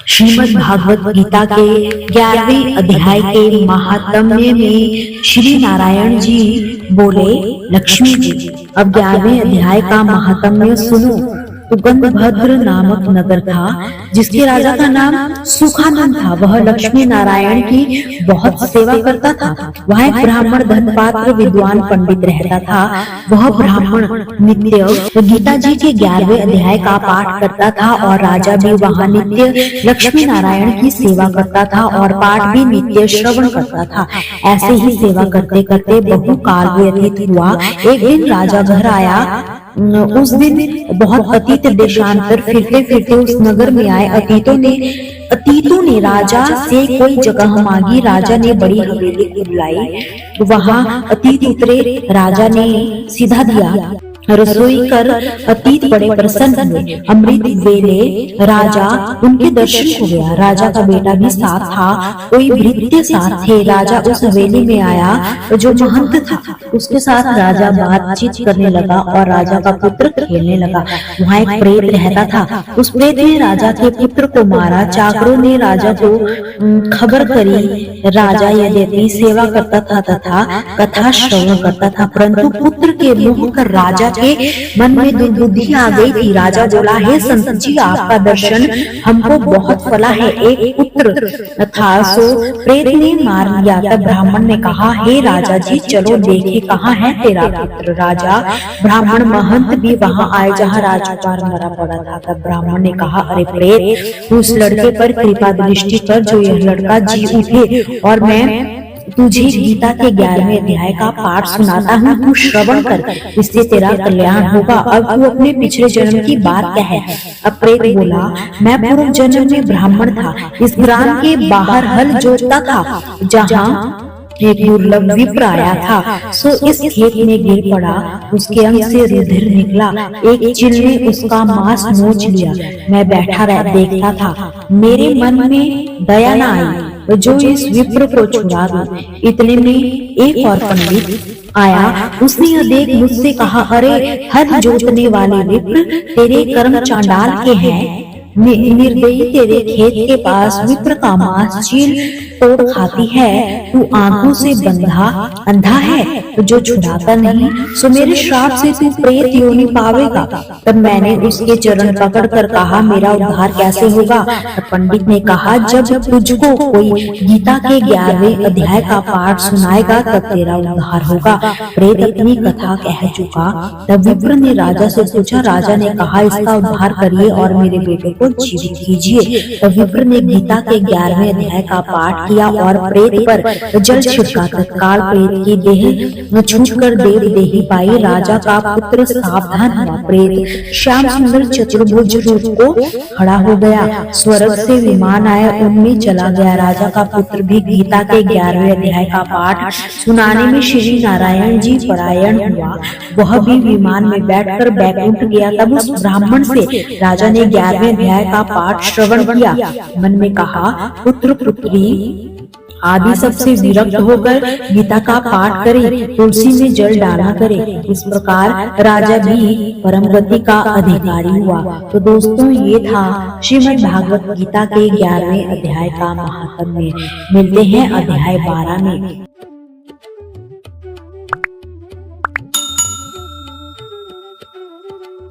श्रीमद् भागवत गीता के 11वें अध्याय के महात्म्य में श्री नारायण जी बोले, लक्ष्मी जी, अब 11वें अध्याय का महात्म्य सुनो। सुगंधभद्र नामक नगर था, जिसके राजा का नाम सुखानंद था। वह लक्ष्मी नारायण की बहुत सेवा करता था। वहाँ एक ब्राह्मण धनपात्र विद्वान पंडित रहता था। वह ब्राह्मण नित्य गीता जी के 11वें अध्याय का पाठ करता था और राजा भी वहाँ नित्य लक्ष्मी नारायण की सेवा करता था और पाठ भी नित्य श्रवण करता था। ऐसे ही सेवा करते करते बहु काल व्यतीत हुआ। एक दिन राजा घर आया। उस दिन बहुत अतीत देशांतर फिरते फिरते उस नगर में आए। अतीतों ने राजा से कोई जगह मांगी। राजा ने बड़ी हवेली बुलाई। वहां अतीत उतरे। राजा ने सीधा दिया। रसोई कर अतीत बड़े प्रसन्न हुए। अमृत वेले राजा उनके दर्शन हो गया। राजा का बेटा भी साथ था, कोई भृत्य साथ थे। राजा उस हवेली में आया। जो महंत था उसके साथ राजा बातचीत करने लगा और राजा का पुत्र खेलने लगा। वहाँ एक प्रेत रहता था। उस प्रेत ने राजा के पुत्र को मारा। चाकरों ने राजा को खबर करी। राजा यद्यपि सेवा करता था तथा कथा श्रवण करता था, परंतु पुत्र के मोह कर राजा के मन में दुर्बुद्धि आ गई थी। राजा बोला, हे संत जी, आपका दर्शन हमको बहुत फला है। एक पुत्र था सो प्रेत ने मार लिया। तब ब्राह्मण ने कहा, हे राजा जी, चलो देखे कहाँ है तेरा पुत्र। राजा ब्राह्मण महंत भी वहाँ आए जहाँ राजकुमार मरा पड़ा था। तब ब्राह्मण ने कहा, अरे प्रेत, उस लड़के पर कृपा दृष्टि कर जो यह लड़का जी उठे और मैं तुझे गीता के 11वें अध्याय का पाठ सुनाता हूँ। तू श्रवण कर, इससे तेरा कल्याण होगा। अब तू अपने पिछले जन्म की बात कह। अब प्रेत बोला, मैं पूर्व जन्म में ब्राह्मण था। इस ग्राम के बाहर हल जोतता था, जहाँ एक दुर्लभ विप्र आया था। सो इस खेत में गिर पड़ा। उसके अंग से रुधिर निकला। एक चील ने उसका मांस नोच लिया। मैं बैठा देखता था। मेरे मन में दया न आई जो इस विप्र को छुड़ा दूं। इतने में एक और पंडित आया। उसने यह देख मुझसे कहा, अरे हल जोतने वाले विप्र, तेरे कर्म चांडाल के हैं। निर्दयी, तेरे खेत के पास विप्र का मांस चील तोड़ खाती है। तू आंखों से बंधा अंधा है जो छुड़ाता नहीं। सो मेरे श्राप से तू प्रेत योनि पावेगा। तब मैंने उसके चरण पकड़कर कहा, मेरा उद्धार कैसे होगा। पंडित ने कहा, जब तुझको कोई गीता के 11वें अध्याय का पाठ सुनाएगा तब तेरा उद्धार होगा। प्रेत अपनी कथा कह चुका। तब विप्र ने राजा से पूछा। राजा ने कहा, इसका उद्धार करिए और मेरे बेटे को जीवित कीजिए। तब विप्र ने गीता के 11वें अध्याय का पाठ किया और प्रेत पर जल छिड़का। तत्काल प्रेत की देह छूटकर देव देही पाई। राजा का पुत्र सावधान हुआ। प्रेत श्याम सुंदर चतुर्भुज रूप को खड़ा हो गया। स्वर्ग से विमान आया, उनमें चला गया। राजा का पुत्र भी गीता के 11वें अध्याय का पाठ सुनाने में श्री नारायण जी परायण हुआ। वह भी विमान में बैठकर बैकुंठ गया। तब उस ब्राह्मण से राजा ने 11वें अध्याय का पाठ श्रवण किया। मन में कहा, पुत्र पुत्री आदि सबसे विरक्त होकर गीता का पाठ करे, तुलसी में जल डाला करे। इस प्रकार राजा भी परम गति का अधिकारी हुआ। तो दोस्तों, ये था श्रीमद् भागवत गीता के 11वें अध्याय का महात्म्य। मिलते हैं अध्याय 12 में।